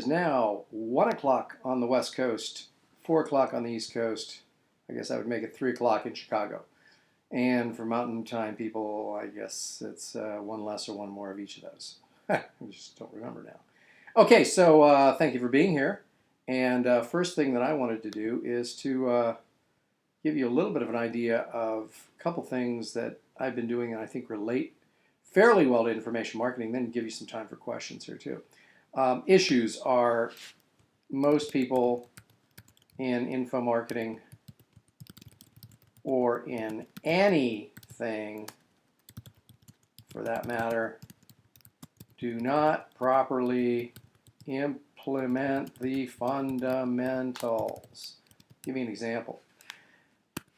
now 1 o'clock on the West Coast, 4 o'clock on the East Coast. I guess I would make it 3 o'clock in Chicago. And for Mountain Time people, I guess it's one less or one more of each of those. I just don't remember now. Okay, so thank you for being here. And first thing that I wanted to do is to give you a little bit of an idea of a couple things that I've been doing and I think relate fairly well to information marketing, then give you some time for questions here too. Issues are most people in info marketing or in anything for that matter do not properly implement the fundamentals. Give me an example.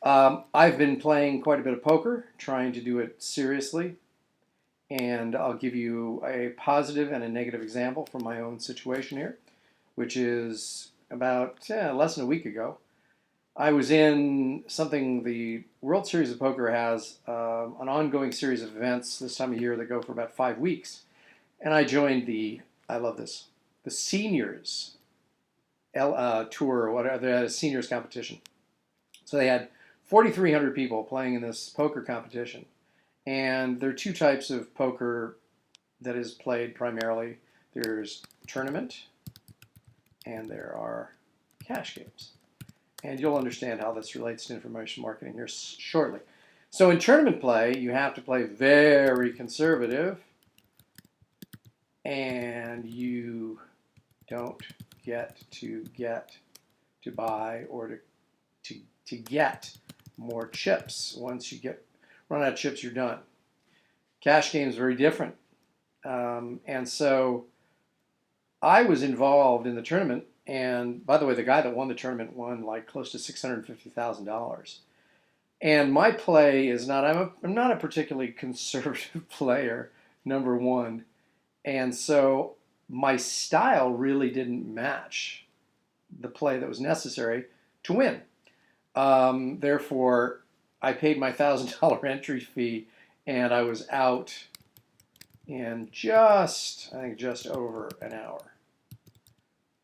I've been playing quite a bit of poker, trying to do it seriously. And I'll give you a positive and a negative example from my own situation here, which is about less than a week ago. I was in something the World Series of Poker has, an ongoing series of events this time of year that go for about 5 weeks. And I joined I love this, the seniors tour or whatever. They had a seniors competition. So they had 4,300 people playing in this poker competition. And there are two types of poker that is played primarily. There's tournament and there are cash games. And you'll understand how this relates to information marketing here shortly. So in tournament play, you have to play very conservative and you don't get to buy or to get more chips. Once you run out of chips, you're done. Cash game is very different. And so I was involved in the tournament. And by the way, the guy that won the tournament won like close to $650,000. And my play is not, I'm not a particularly conservative player, number one. And so my style really didn't match the play that was necessary to win. Therefore, I paid my $1,000 entry fee, and I was out in I think just over an hour.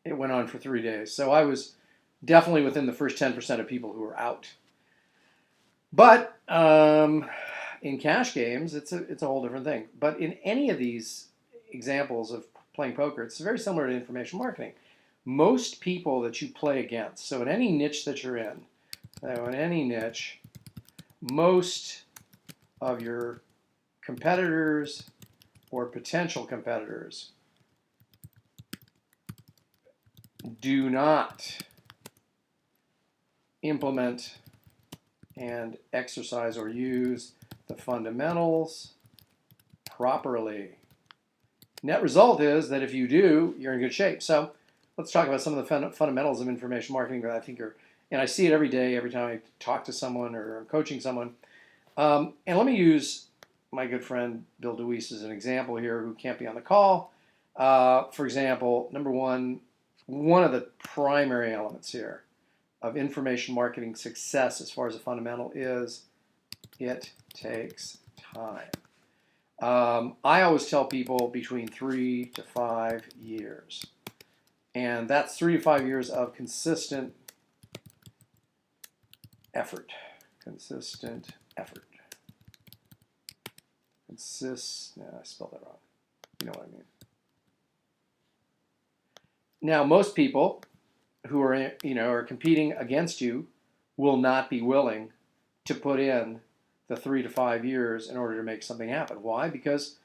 It went on for 3 days. So I was definitely within the first 10% of people who were out. But in cash games, it's a whole different thing. But in any of these examples of playing poker, it's very similar to information marketing. Most people that you play against, so in any niche that you're in, most of your competitors or potential competitors do not implement and exercise or use the fundamentals properly. Net result is that if you do, you're in good shape. So let's talk about some of the fundamentals of information marketing that I think are, and I see it every day, every time I talk to someone or I'm coaching someone. And let me use my good friend Bill DeWeese as an example here, who can't be on the call. For example, number one of the primary elements here of information marketing success as far as a fundamental is it takes time. I always tell people between 3 to 5 years. And that's 3 to 5 years of consistent effort. No, I spelled that wrong. You know what I mean. Now, most people who are competing against you will not be willing to put in the 3 to 5 years in order to make something happen. Why? Because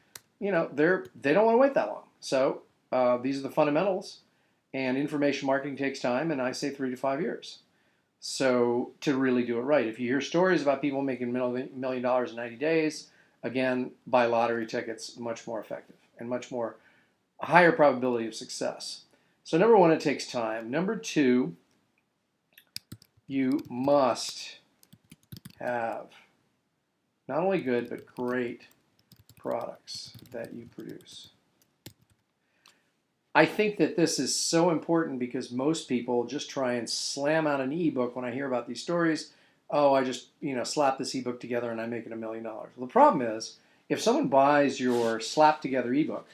they don't want to wait that long. So these are the fundamentals, and information marketing takes time, and I say 3 to 5 years. So to really do it right, if you hear stories about people making $1 million in 90 days, again, buy lottery tickets, much more effective and much more a higher probability of success. So number one, it takes time. Number two, you must have not only good but great products that you produce. I think that this is so important because most people just try and slam out an ebook when I hear about these stories. Oh, I just slap this ebook together and I make it $1 million. Well, the problem is if someone buys your slap together ebook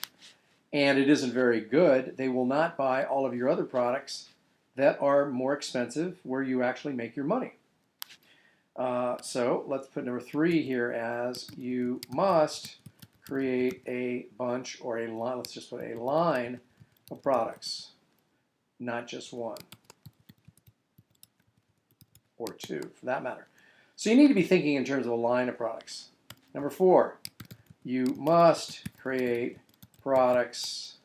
and it isn't very good, they will not buy all of your other products that are more expensive where you actually make your money. So let's put number 3 here as you must create a bunch or a line, let's just put a line of products, not just one or two for that matter. So you need to be thinking in terms of a line of products. Number 4, you must create products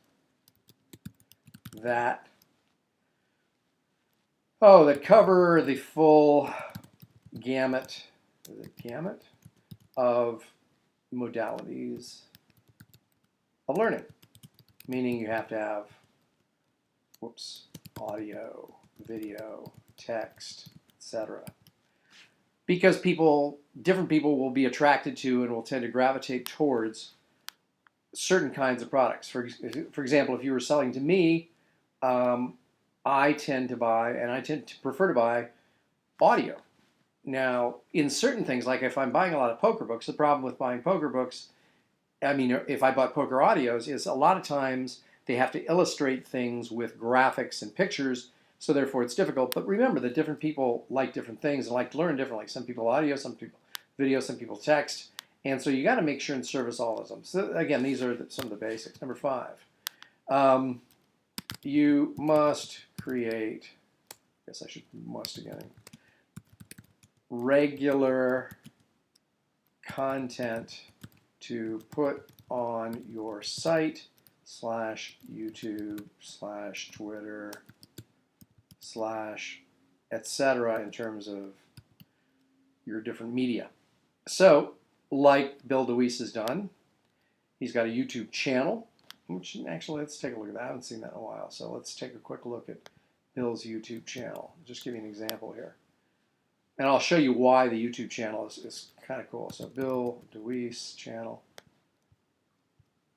that cover the full gamut of modalities of learning. Meaning you have to have, audio, video, text, etc. Because different people will be attracted to and will tend to gravitate towards certain kinds of products. For example, if you were selling to me, I tend to prefer to buy audio. Now, in certain things, like if I'm buying a lot of poker books, the problem with buying poker books, if I bought poker audios, is a lot of times they have to illustrate things with graphics and pictures, so therefore it's difficult. But remember that different people like different things and like to learn differently. Some people audio, some people video, some people text. And so you got to make sure and service all of them. So again, these are some of the basics. Number 5, you must create, I guess I should must again, regular content to put on your site /YouTube /Twitter /etc. in terms of your different media. So, like Bill DeWeese has done, he's got a YouTube channel, which actually, let's take a look at that. I haven't seen that in a while. So let's take a quick look at Bill's YouTube channel. Just give you an example here. And I'll show you why the YouTube channel is kind of cool. So Bill DeWeese channel.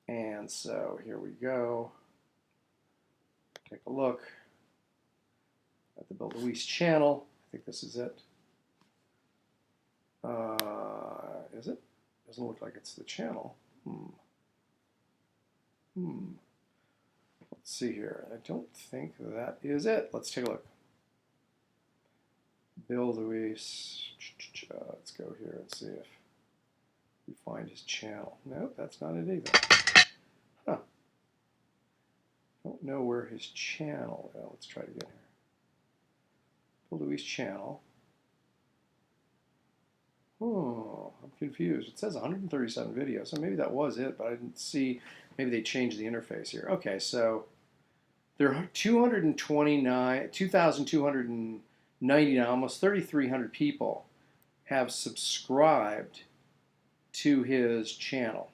And so here we go. Take a look at the Bill DeWeese channel. I think this is it. Is it? Doesn't look like it's the channel. Let's see here. I don't think that is it. Let's take a look. Bill Deweese. Let's go here and see if we find his channel. Nope, that's not it either. Huh. Don't know where his channel is. Let's try it again here. Bill Deweese channel. Oh, I'm confused. It says 137 videos, so maybe that was it, but I didn't see. Maybe they changed the interface here. Okay, so there are 2,299, almost 3,300 people have subscribed to his channel.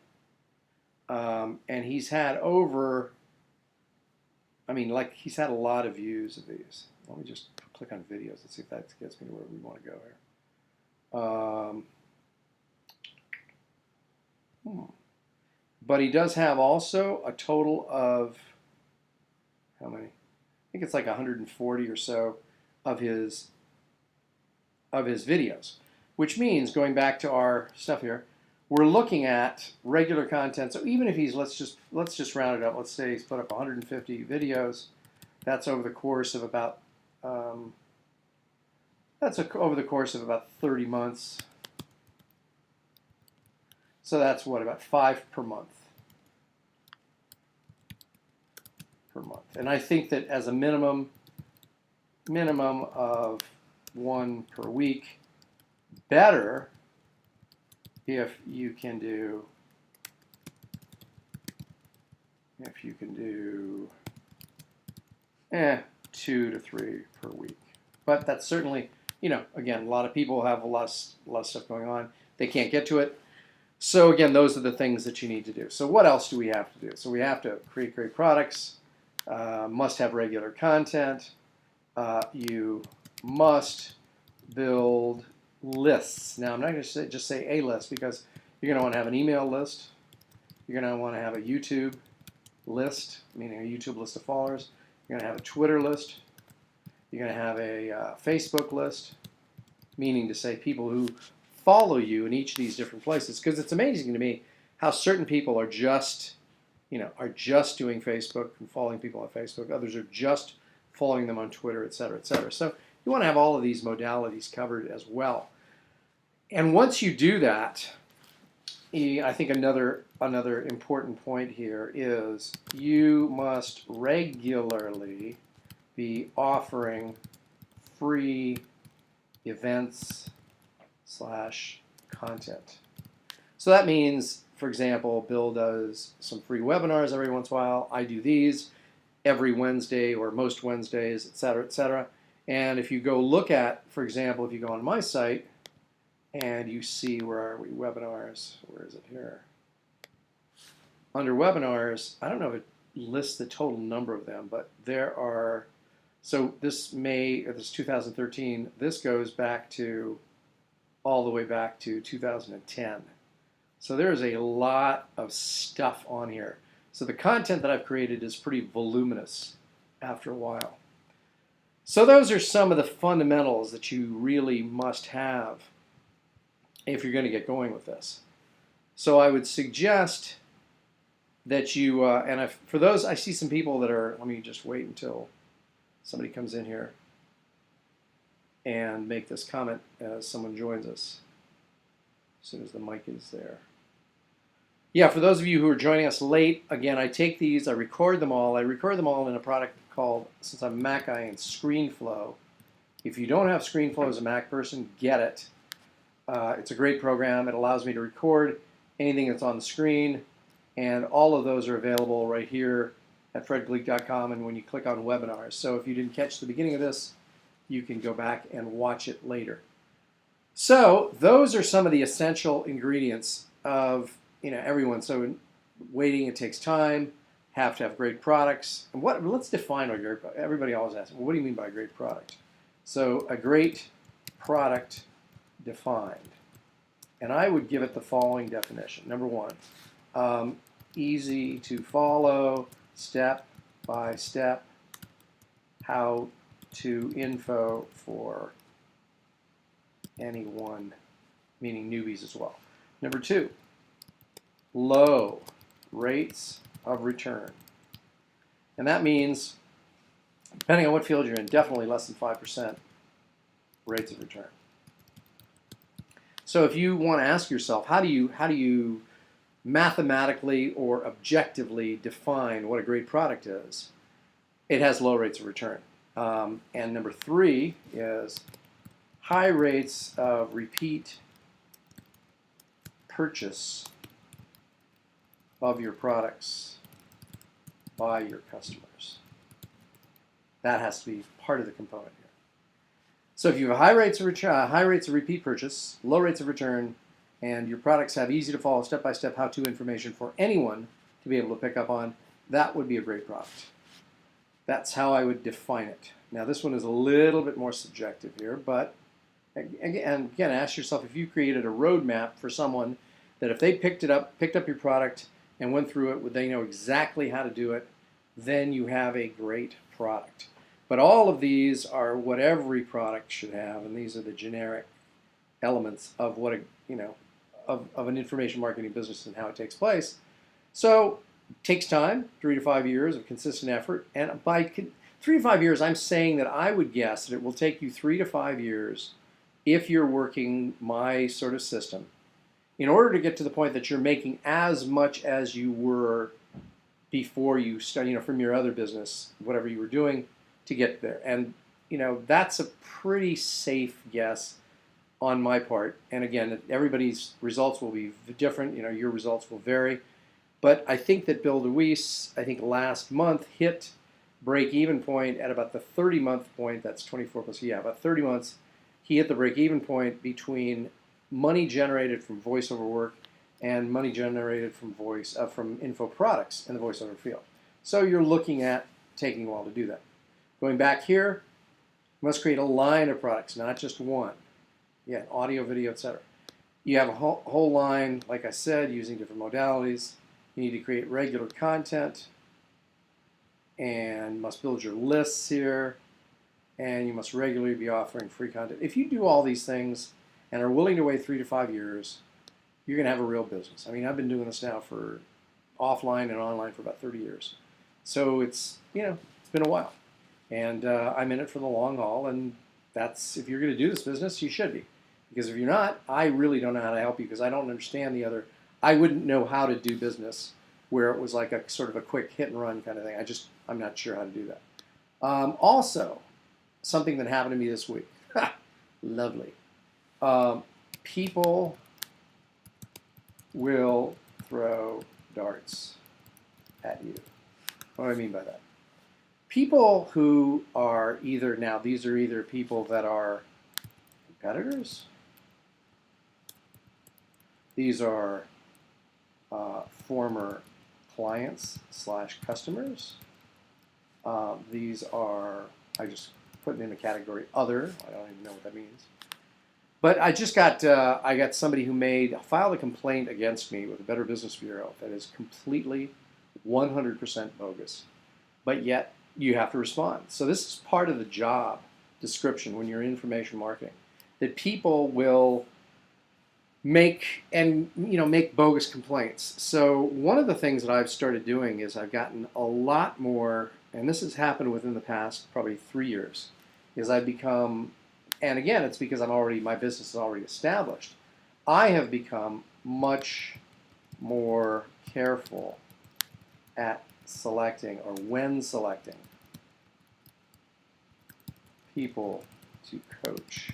And he's had he's had a lot of views of these. Let me just click on videos and see if that gets me to where we want to go here. But he does have also a total of, how many? I think it's like 140 or so of his videos, which means, going back to our stuff here, we're looking at regular content. So even if he's, let's just round it up. Let's say he's put up 150 videos. That's over the course of about over the course of about 30 months. So that's what, about 5 per month. And I think that as a minimum of 1 per week, better if you can do 2 to 3 per week. But that's certainly, again, a lot of people have a lot of stuff going on. They can't get to it. So again, those are the things that you need to do. So what else do we have to do? So we have to create great products, must have regular content, you must build lists. Now I'm not going to just say a list, because you're going to want to have an email list, you're going to want to have a YouTube list, meaning a YouTube list of followers, you're going to have a Twitter list, you're going to have a Facebook list, meaning to say people who follow you in each of these different places. Because it's amazing to me how certain people are just are just doing Facebook and following people on Facebook. Others are just following them on Twitter, et cetera, et cetera. So you want to have all of these modalities covered as well. And once you do that, I think another important point here is you must regularly be offering free events / content. So that means, for example, Bill does some free webinars every once in a while. I do these every Wednesday or most Wednesdays, et cetera, et cetera. And if you go look at, for example, if you go on my site and you see, where are we, webinars, where is it here? Under webinars, I don't know if it lists the total number of them, but there are, so this 2013, this goes back to, all the way back to 2010. So there's a lot of stuff on here. So the content that I've created is pretty voluminous after a while. So those are some of the fundamentals that you really must have if you're going to get going with this. So I would suggest that you, for those, I see some people that are, let me just wait until somebody comes in here and make this comment as someone joins us, as soon as the mic is there. Yeah, for those of you who are joining us late, again, I take these, I record them all. I record them all in a product called, since I'm a Mac guy, and ScreenFlow. If you don't have ScreenFlow as a Mac person, get it. It's a great program. It allows me to record anything that's on the screen, and all of those are available right here at fredgleeck.com, and when you click on webinars. So if you didn't catch the beginning of this, you can go back and watch it later. So those are some of the essential ingredients of everyone. So waiting, it takes time, have to have great products. And let's define what great product. Everybody always asks, well, what do you mean by a great product? So a great product defined. And I would give it the following definition. Number one, easy to follow, step by step, how to info for anyone, meaning newbies as well. Number two, low rates of return. And that means, depending on what field you're in, definitely less than 5% rates of return. So if you want to ask yourself, how do you mathematically or objectively define what a great product is? It has low rates of return. And number three is high rates of repeat purchase of your products by your customers. That has to be part of the component here. So if you have high rates of repeat purchase, low rates of return, and your products have easy to follow step-by-step how-to information for anyone to be able to pick up on, that would be a great product. That's how I would define it. Now this one is a little bit more subjective here, but again, ask yourself if you created a roadmap for someone that if they picked up your product and went through it, would they know exactly how to do it, then you have a great product. But all of these are what every product should have, and these are the generic elements of what of an information marketing business and how it takes place. So it takes time, 3 to 5 years of consistent effort, and by 3 to 5 years, I'm saying that I would guess that it will take you 3 to 5 years if you're working my sort of system, in order to get to the point that you're making as much as you were before you started, from your other business, whatever you were doing, to get there. And that's a pretty safe guess on my part. And again, everybody's results will be different. Your results will vary. But I think that Bill DeWeese, last month hit break-even point at about the 30-month point. That's 24 plus, about 30 months. He hit the break-even point between money generated from voiceover work and money generated from info products in the voiceover field. So you're looking at taking a while to do that. Going back here, you must create a line of products, not just one. Audio, video, etc. You have a whole line, like I said, using different modalities. You need to create regular content, and must build your lists here, and you must regularly be offering free content. If you do all these things and are willing to wait 3 to 5 years, you're going to have a real business. I've been doing this now for offline and online for about 30 years. So it's been a while, and I'm in it for the long haul. And that's, if you're going to do this business, you should be, because if you're not, I really don't know how to help you, because I don't understand the other. I wouldn't know how to do business where it was like a sort of a quick hit and run kind of thing. I'm not sure how to do that. Also, something that happened to me this week. Lovely. People will throw darts at you. What do I mean by that? People who are these are either people that are competitors. These are former clients / customers. These are, I just put them in the category other. I don't even know what that means. But I just got I got somebody who filed a complaint against me with the Better Business Bureau that is completely 100% bogus. But yet you have to respond. So this is part of the job description when you're in information marketing, that people will make bogus complaints. So one of the things that I've started doing is I've gotten a lot more, and this has happened within the past probably 3 years, is I've become, and again, it's because my business is already established. I have become much more careful at selecting, or when selecting, people to coach.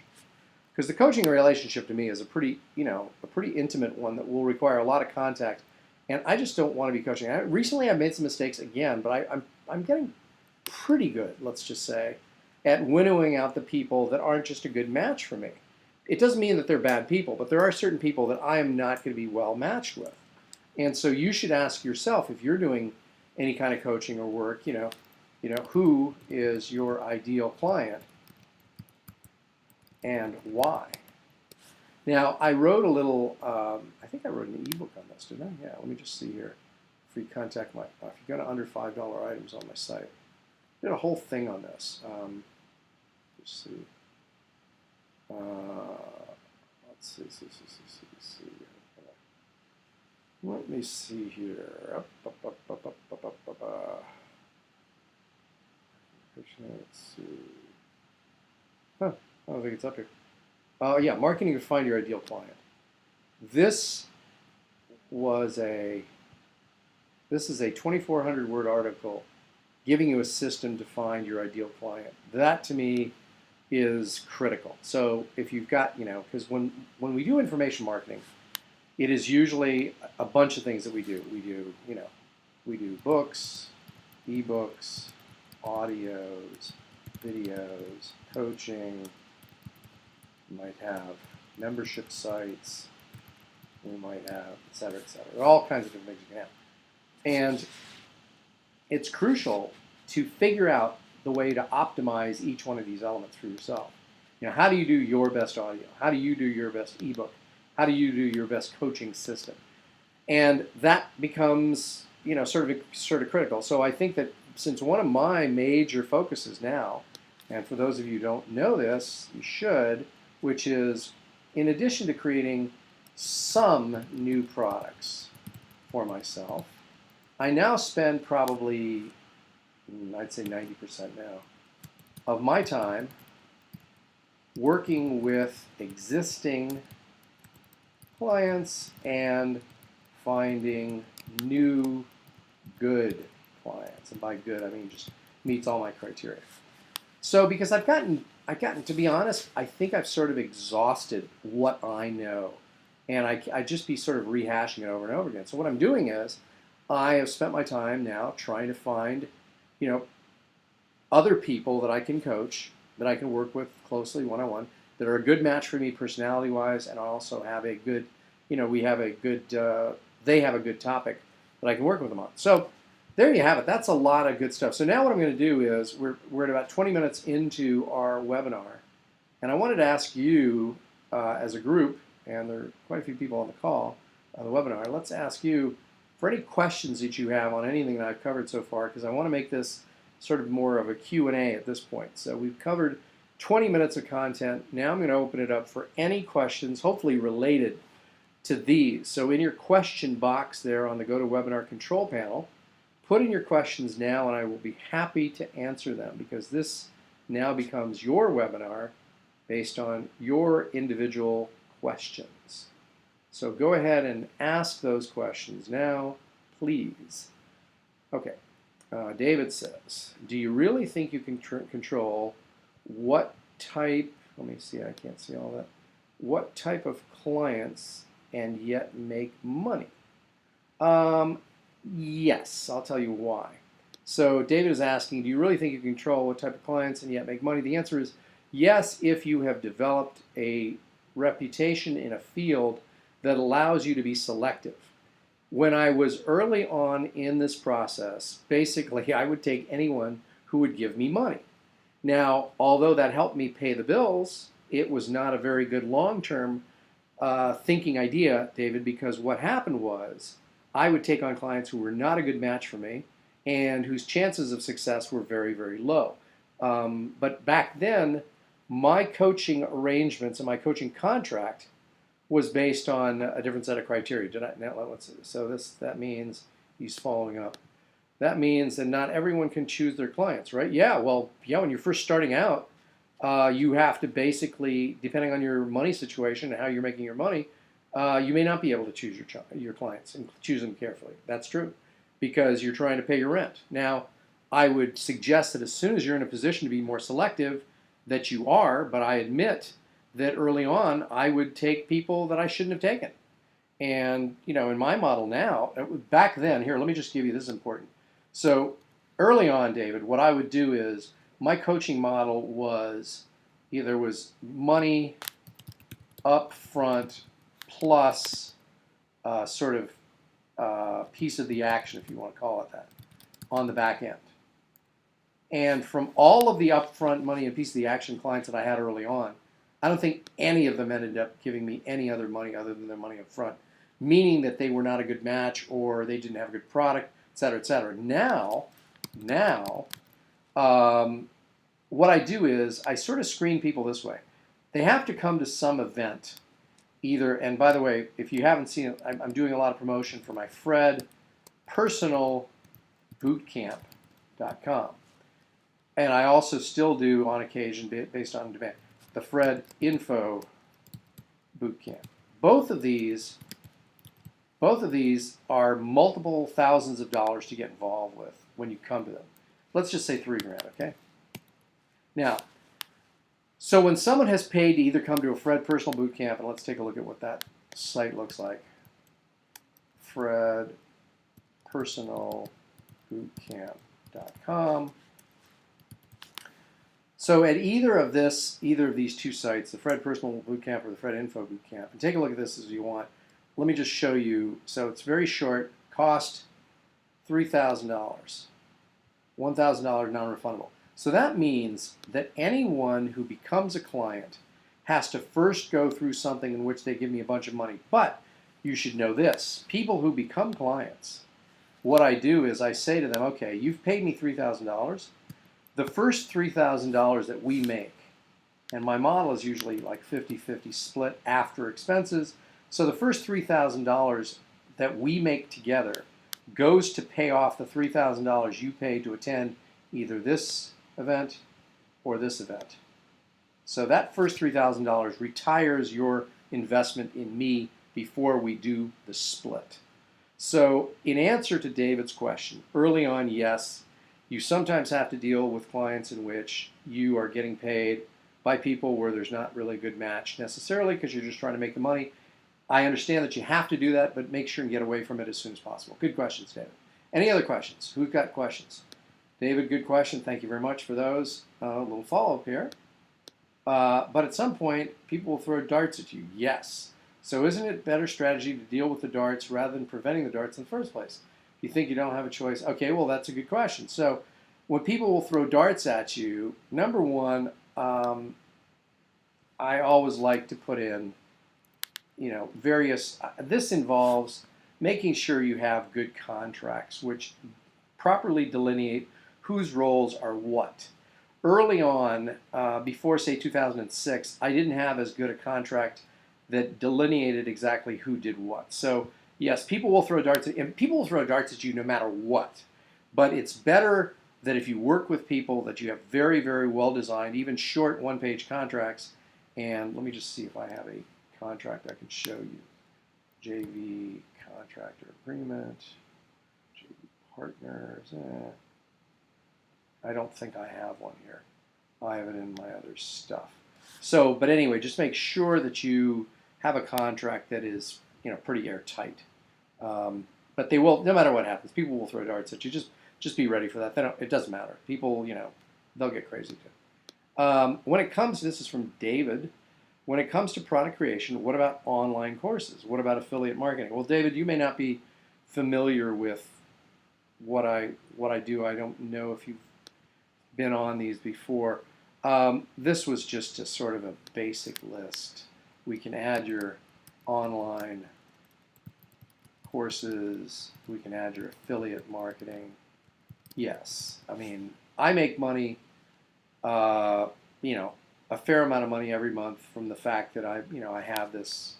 Because the coaching relationship to me is a pretty intimate one that will require a lot of contact, and I just don't want to be coaching. Recently I've made some mistakes again, but I'm getting pretty good, let's just say, at winnowing out the people that aren't just a good match for me. It doesn't mean that they're bad people, but there are certain people that I am not going to be well matched with. And so you should ask yourself, if you're doing any kind of coaching or work, who is your ideal client and why? Now, I wrote a little, I think I wrote an ebook on this, didn't I? Yeah, let me just see here. Free contact if you go to under $5 items on my site, I did a whole thing on this. Let's see. Let's see. Let me see here. Let's see. Huh, I don't think it's up here. Yeah, marketing to find your ideal client. This is a 2,400 word article giving you a system to find your ideal client. That to me is critical. So if you've got, because when we do information marketing, it is usually a bunch of things that we do. We do books, ebooks, audios, videos, coaching. We might have membership sites. We might have, et cetera, et cetera. There are all kinds of different things you can have. And it's crucial to figure out the way to optimize each one of these elements for yourself. How do you do your best audio? How do you do your best ebook? How do you do your best coaching system? And that becomes, sort of critical. So I think that since one of my major focuses now, and for those of you who don't know this, you should, which is, in addition to creating some new products for myself, I now spend probably, I'd say 90% now, of my time working with existing clients and finding new good clients. And by good, I mean just meets all my criteria. So because I've gotten, to be honest, I think I've sort of exhausted what I know. And I just be sort of rehashing it over and over again. So what I'm doing is, I have spent my time now trying to find, other people that I can coach, that I can work with closely one-on-one, that are a good match for me personality-wise, and also have a good, they have a good topic that I can work with them on. So there you have it. That's a lot of good stuff. So now what I'm going to do is, we're at about 20 minutes into our webinar, and I wanted to ask you as a group, and there are quite a few people on the call, on the webinar, let's ask you for any questions that you have on anything that I've covered so far, because I want to make this sort of more of a Q&A at this point. So we've covered 20 minutes of content. Now I'm going to open it up for any questions, hopefully related to these. So in your question box there on the GoToWebinar control panel, put in your questions now and I will be happy to answer them, because this now becomes your webinar based on your individual questions. So go ahead and ask those questions now, please. Okay, David says, do you really think you can control what type, let me see, I can't see all that, what type of clients and yet make money? Yes, I'll tell you why. So David is asking, do you really think you can control what type of clients and yet make money? The answer is yes, if you have developed a reputation in a field that allows you to be selective. When I was early on in this process, basically I would take anyone who would give me money. Now, although that helped me pay the bills, it was not a very good long-term thinking idea, David, because what happened was I would take on clients who were not a good match for me and whose chances of success were very, very low. But back then, my coaching arrangements and my coaching contract was based on a different set of criteria. So that means he's following up. That means that not everyone can choose their clients, right? Yeah, well, yeah, when you're first starting out, you have to basically, depending on your money situation and how you're making your money, you may not be able to choose your clients and choose them carefully. That's true, because you're trying to pay your rent. Now, I would suggest that as soon as you're in a position to be more selective, that you are, but I admit that early on, I would take people that I shouldn't have taken. And, you know, in my model now, back then, here, let me just give you, this is important. So early on, David, what I would do is my coaching model was either was money up front plus sort of piece of the action, if you want to call it that, on the back end. And from all of the upfront money and piece of the action clients that I had early on, I don't think any of them ended up giving me any other money other than their money up front, meaning that they were not a good match or they didn't have a good product, et cetera, et cetera. Now, what I do is I sort of screen people this way. They have to come to some event, either, and by the way, if you haven't seen it, I'm doing a lot of promotion for my Fred personal bootcamp.com. And I also still do, on occasion, based on demand, the Fred Info Bootcamp. Both of these are multiple thousands of dollars to get involved with when you come to them. Let's just say $3,000, okay? Now, so when someone has paid to either come to a Fred Personal Bootcamp, and let's take a look at what that site looks like. Fred Personal Bootcamp.com. So at either of these two sites, the Fred Personal Bootcamp or the Fred Info Bootcamp, and take a look at this as you want. Let me just show you. So it's very short. Cost $3,000, $1,000 non-refundable. So that means that anyone who becomes a client has to first go through something in which they give me a bunch of money. But you should know this: people who become clients, what I do is I say to them, okay, you've paid me $3,000. The first $3,000 that we make, and my model is usually like 50-50 split after expenses, so the first $3,000 that we make together goes to pay off the $3,000 you paid to attend either this event or this event. So that first $3,000 retires your investment in me before we do the split. So in answer to David's question, early on, yes, you sometimes have to deal with clients in which you are getting paid by people where there's not really a good match necessarily because you're just trying to make the money. I understand that you have to do that, but make sure and get away from it as soon as possible. Good questions, David. Any other questions? Who's got questions? David, good question. Thank you very much for those. A little follow-up here. But at some point, people will throw darts at you. Yes. So isn't it a better strategy to deal with the darts rather than preventing the darts in the first place? You think you don't have a choice? Okay, well, that's a good question. So when people will throw darts at you, number one, I always like to put in, this involves making sure you have good contracts, which properly delineate whose roles are what. Early on, before, say, 2006, I didn't have as good a contract that delineated exactly who did what. So yes, people will throw darts and people will throw darts at you no matter what. But it's better that if you work with people that you have very, very well designed, even short one-page contracts. And let me just see if I have a contract I can show you. JV contractor agreement, JV partners. I don't think I have one here. I have it in my other stuff. So, but anyway, just make sure that you have a contract that is, pretty airtight. But they will, no matter what happens, people will throw darts at you. Just be ready for that. It doesn't matter. People, they'll get crazy too. When it comes, this is from David. When it comes to product creation, what about online courses? What about affiliate marketing? Well, David, you may not be familiar with what I do. I don't know if you've been on these before. This was just a sort of a basic list. We can add your online courses. We can add your affiliate marketing. Yes, I mean, I make money, a fair amount of money every month from the fact that I have this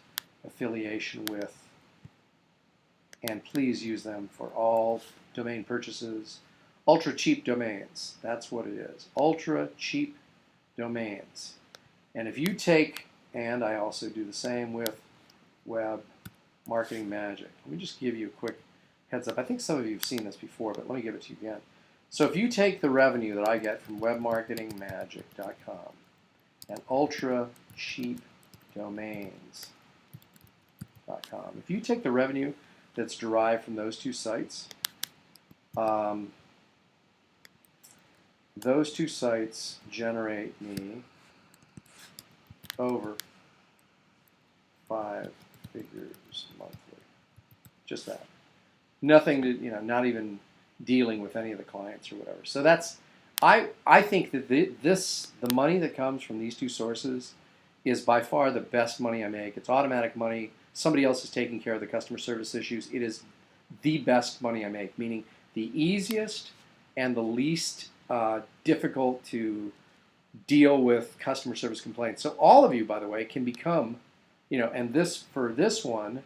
affiliation with, and please use them for all domain purchases. Ultra cheap domains, that's what it is. Ultra cheap domains. And if you take, and I also do the same with Web Marketing Magic. Let me just give you a quick heads up. I think some of you have seen this before, but let me give it to you again. So if you take the revenue that I get from webmarketingmagic.com and ultra cheap domains.com, if you take the revenue that's derived from those two sites, those two sites generate me over 5 figures monthly. Just that. Nothing to, not even dealing with any of the clients or whatever. So that's, I think that the money that comes from these two sources is by far the best money I make. It's automatic money. Somebody else is taking care of the customer service issues. It is the best money I make, meaning the easiest and the least difficult to deal with customer service complaints. So all of you, by the way, can become, and for this one,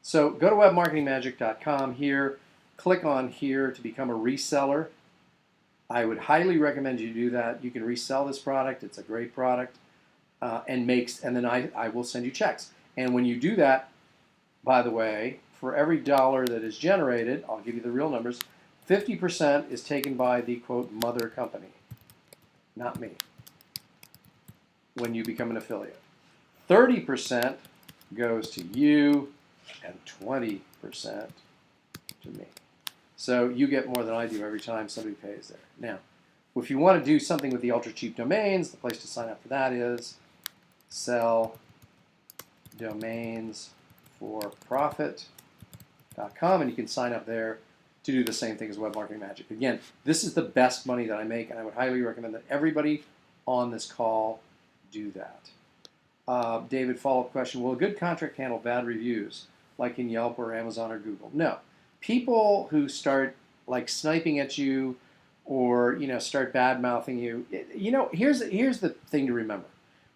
so go to webmarketingmagic.com here, click on here to become a reseller. I would highly recommend you do that. You can resell this product. It's a great product, and then I will send you checks. And when you do that, by the way, for every dollar that is generated, I'll give you the real numbers, 50% is taken by the, quote, mother company, not me, when you become an affiliate. 30% goes to you, and 20% to me. So you get more than I do every time somebody pays there. Now, if you want to do something with the ultra cheap domains, the place to sign up for that is selldomainsforprofit.com, and you can sign up there to do the same thing as Web Marketing Magic. Again, this is the best money that I make, and I would highly recommend that everybody on this call do that. David, follow-up question. Will a good contract handle bad reviews, like in Yelp or Amazon or Google? No. People who start like sniping at you or start bad-mouthing you, here's the thing to remember,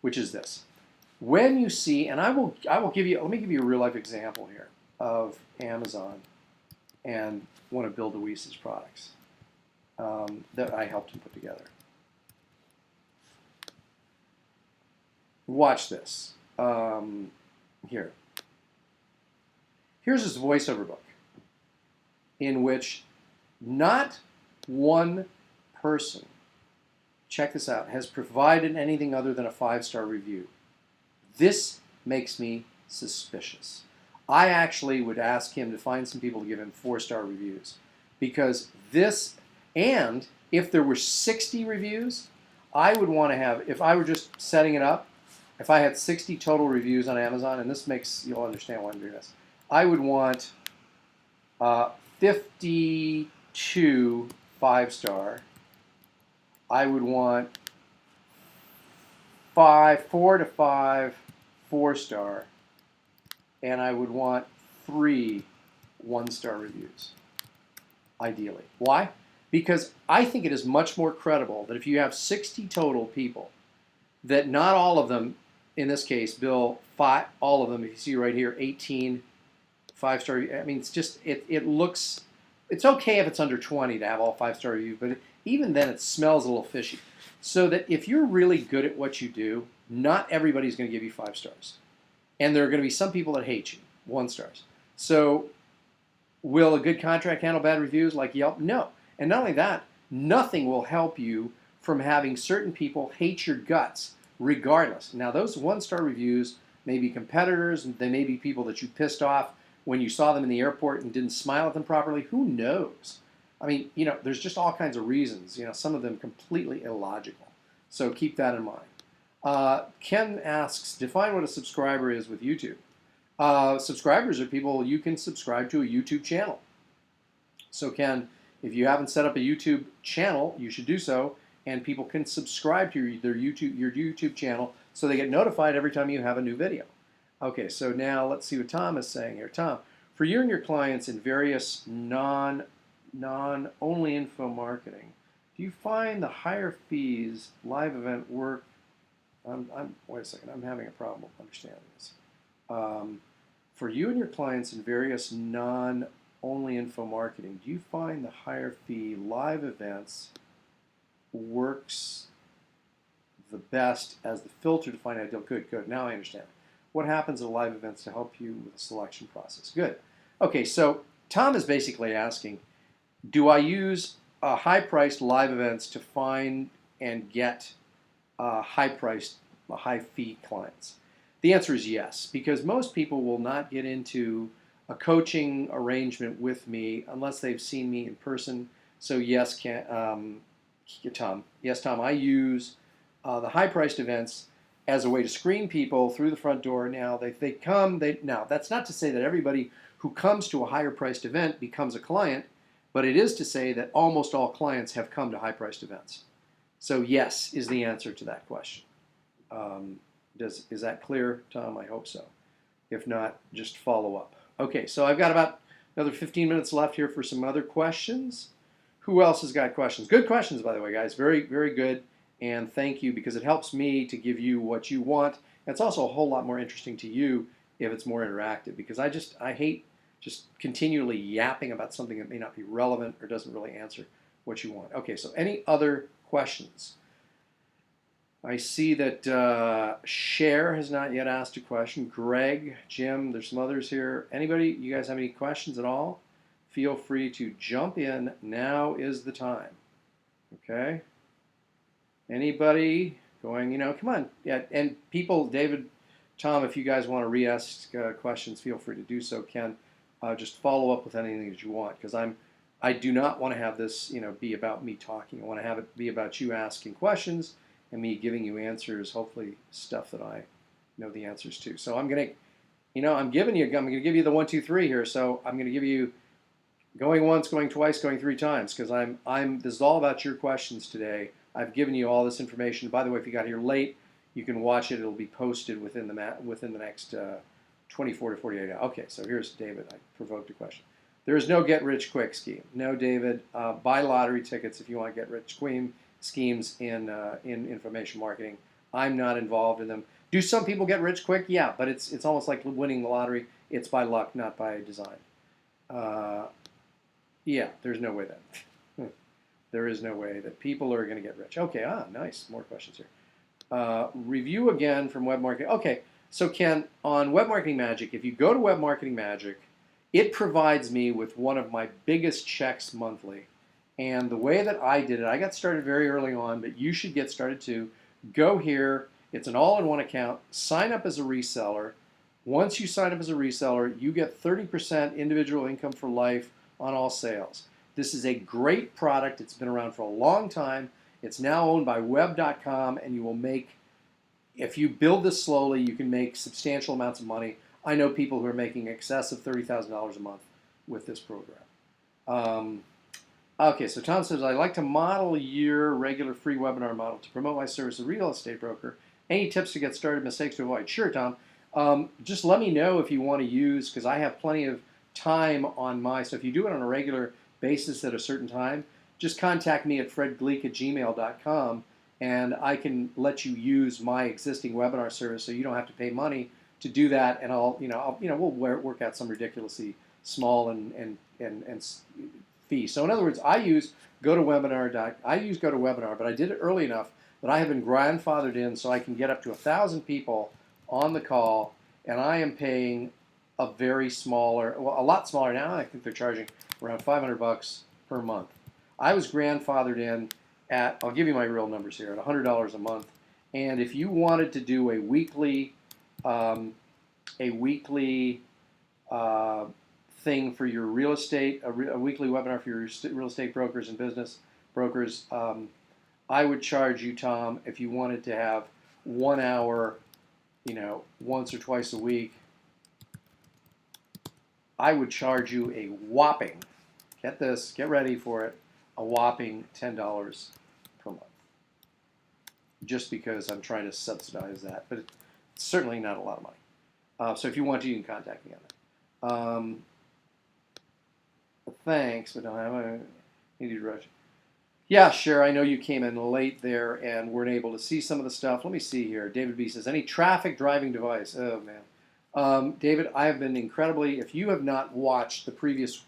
which is this. When you see, and I will give you, let me give you a real-life example here of Amazon and one of Bill DeWeese's products that I helped him put together. Watch this. Here. Here's his voiceover book, in which not one person, check this out, has provided anything other than a 5-star review. This makes me suspicious. I actually would ask him to find some people to give him 4-star reviews, because this, and if there were 60 reviews, I would want to have, if I were just setting it up, if I had 60 total reviews on Amazon, and this makes, you'll understand why I'm doing this, I would want 52 5-star. I would want 4 to 5 4-star, and I would want 3 1-star reviews, ideally. Why? Because I think it is much more credible that if you have 60 total people, that not all of them in this case, Bill, all of them. If you see right here, 18 5-star. I mean, it's just it looks. It's okay if it's under 20 to have all 5-star reviews, but even then, it smells a little fishy. So that if you're really good at what you do, not everybody's going to give you 5 stars, and there are going to be some people that hate you 1 stars. So, will a good contract handle bad reviews like Yelp? No. And not only that, nothing will help you from having certain people hate your guts regardless. Now, those 1-star reviews may be competitors, and they may be people that you pissed off when you saw them in the airport and didn't smile at them properly. Who knows? I mean, there's just all kinds of reasons, some of them completely illogical. So keep that in mind. Ken asks, define what a subscriber is with YouTube. Subscribers are people you can subscribe to a YouTube channel. So Ken, if you haven't set up a YouTube channel, you should do so, and people can subscribe to your YouTube channel so they get notified every time you have a new video. Okay, so now let's see what Tom is saying here. Tom, for you and your clients in various non-only info marketing, do you find the higher fees live event work? Wait a second, I'm having a problem understanding this. For you and your clients in various non-only info marketing, do you find the higher fee live events works the best as the filter to find ideal? Good. Now I understand. What happens at live events to help you with the selection process? Good. Okay, so Tom is basically asking, do I use high-priced live events to find and get high-priced, high-fee clients? The answer is yes, because most people will not get into a coaching arrangement with me unless they've seen me in person. So yes, Tom. Yes, Tom. I use the high-priced events as a way to screen people through the front door. Now, now that's not to say that everybody who comes to a higher-priced event becomes a client, but it is to say that almost all clients have come to high-priced events. So yes is the answer to that question. Is that clear, Tom? I hope so. If not, just follow up. Okay, so I've got about another 15 minutes left here for some other questions. Who else has got questions? Good questions, by the way, guys. Very, very good. And thank you, because it helps me to give you what you want. It's also a whole lot more interesting to you if it's more interactive, because I hate just continually yapping about something that may not be relevant or doesn't really answer what you want. Okay, so any other questions? I see that Cher has not yet asked a question. Greg, Jim, there's some others here. Anybody, you guys have any questions at all? Feel free to jump in. Now is the time. Okay? Anybody going, come on. Yeah, and people, David, Tom, if you guys want to re-ask questions, feel free to do so. Ken, just follow up with anything that you want, because I do not want to have this, be about me talking. I want to have it be about you asking questions and me giving you answers, hopefully stuff that I know the answers to. So I'm going to, I'm going to give you the 1, 2, 3 here. So I'm going to give you going once, going twice, going 3 times, because this is all about your questions today. I've given you all this information. By the way, if you got here late, you can watch it. It'll be posted within the next 24 to 48 hours. Okay, so here's David. I provoked a question. There is no get-rich-quick scheme. No, David. Buy lottery tickets if you want to get-rich schemes in information marketing. I'm not involved in them. Do some people get rich quick? Yeah, but it's almost like winning the lottery. It's by luck, not by design. Yeah, there's no way that. There is no way that people are going to get rich. Okay, nice. More questions here. Review again from Web Marketing. Okay, so Ken, on Web Marketing Magic, if you go to Web Marketing Magic, it provides me with one of my biggest checks monthly. And the way that I did it, I got started very early on, but you should get started too. Go here. It's an all-in-one account. Sign up as a reseller. Once you sign up as a reseller, you get 30% individual income for life on all sales. This is a great product. It's been around for a long time. It's now owned by Web.com, and you will make, if you build this slowly, you can make substantial amounts of money. I know people who are making excess of $30,000 a month with this program. Okay, so Tom says, I like to model your regular free webinar model to promote my service as a real estate broker. Any tips to get started, mistakes to avoid? Sure, Tom. Just let me know if you want to use, because I have plenty of time on my, so if you do it on a regular basis at a certain time, just contact me at fredgleeck@gmail.com, and I can let you use my existing webinar service, so you don't have to pay money to do that. And we'll work out some ridiculously small and fee. So in other words, I use GoToWebinar, but I did it early enough that I have been grandfathered in, so I can get up to 1,000 people on the call, and I am paying a lot smaller now. I think they're charging around $500 per month. I was grandfathered in at, I'll give you my real numbers here, at $100 a month. And if you wanted to do a weekly thing for your real estate, a weekly webinar for your real estate brokers and business brokers, I would charge you, Tom, if you wanted to have 1 hour, once or twice a week, I would charge you a whopping, get this, get ready for it, a whopping $10 per month. Just because I'm trying to subsidize that, but it's certainly not a lot of money. So if you want to, you can contact me on that. Thanks, but no, I need to rush. Yeah, sure. I know you came in late there and weren't able to see some of the stuff. Let me see here. David B says, any traffic driving device? Oh, man. David, I have been incredibly, if you have not watched the previous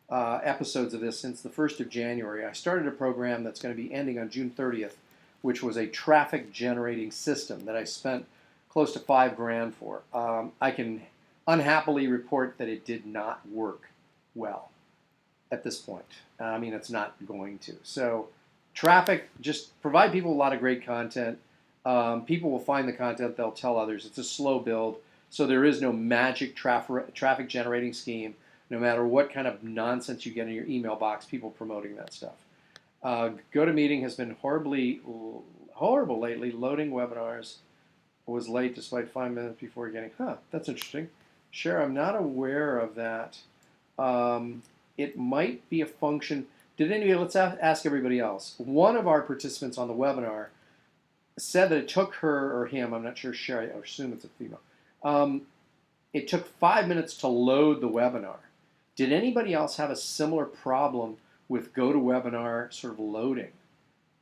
episodes of this since the 1st of January, I started a program that's going to be ending on June 30th, which was a traffic generating system that I spent close to $5,000 for. I can unhappily report that it did not work well at this point. I mean, it's not going to. So traffic, just provide people a lot of great content. People will find the content, they'll tell others. It's a slow build, so there is no magic traffic generating scheme. No matter what kind of nonsense you get in your email box, people promoting that stuff. GoToMeeting has been horrible lately. Loading webinars was late despite 5 minutes before getting. That's interesting. Sure, I'm not aware of that. It might be a function. Let's ask everybody else. One of our participants on the webinar said that it took her or him, I'm not sure, Sherry, I assume it's a female, it took 5 minutes to load the webinar. Did anybody else have a similar problem with GoToWebinar sort of loading?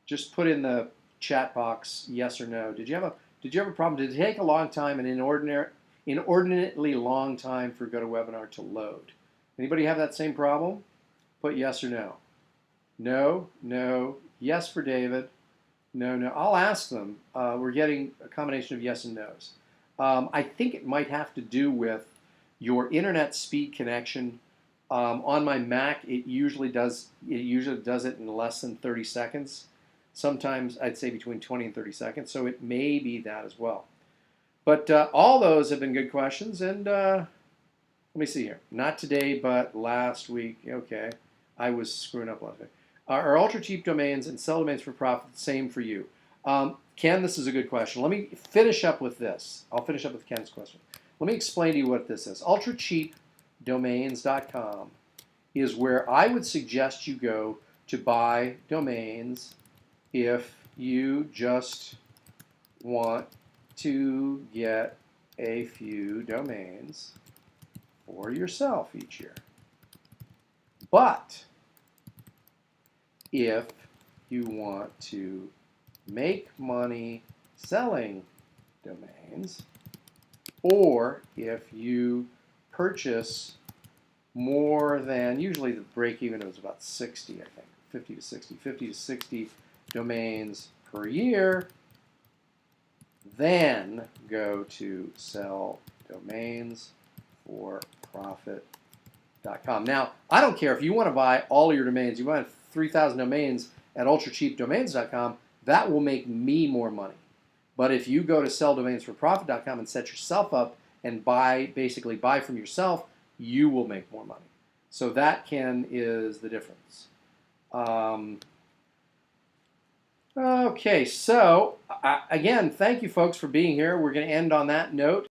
Just put in the chat box yes or no. Did you have a problem? Did it take a long time, an inordinately long time for GoToWebinar to load? Anybody have that same problem? Put yes or no. No, no, yes for David. No, no. I'll ask them. We're getting a combination of yes and no's. I think it might have to do with your internet speed connection. On my Mac, it usually does it in less than 30 seconds. Sometimes I'd say between 20 and 30 seconds. So it may be that as well. But all those have been good questions. And let me see here. Not today, but last week. Okay, I was screwing up last week. Are ultra cheap domains and sell domains for profit the same for you? Ken, this is a good question. Let me finish up with this. I'll finish up with Ken's question. Let me explain to you what this is. ultracheapdomains.com is where I would suggest you go to buy domains if you just want to get a few domains for yourself each year. But if you want to make money selling domains, or if you purchase more than, usually the break even was about 60, I think, 50 to 60 domains per year, then go to selldomainsforprofit.com. Now, I don't care if you want to buy all your domains, you want 3,000 domains at ultracheapdomains.com, that will make me more money. But if you go to selldomainsforprofit.com and set yourself up and basically buy from yourself, you will make more money. So that, Ken, is the difference. Okay, so again, thank you folks for being here. We're going to end on that note.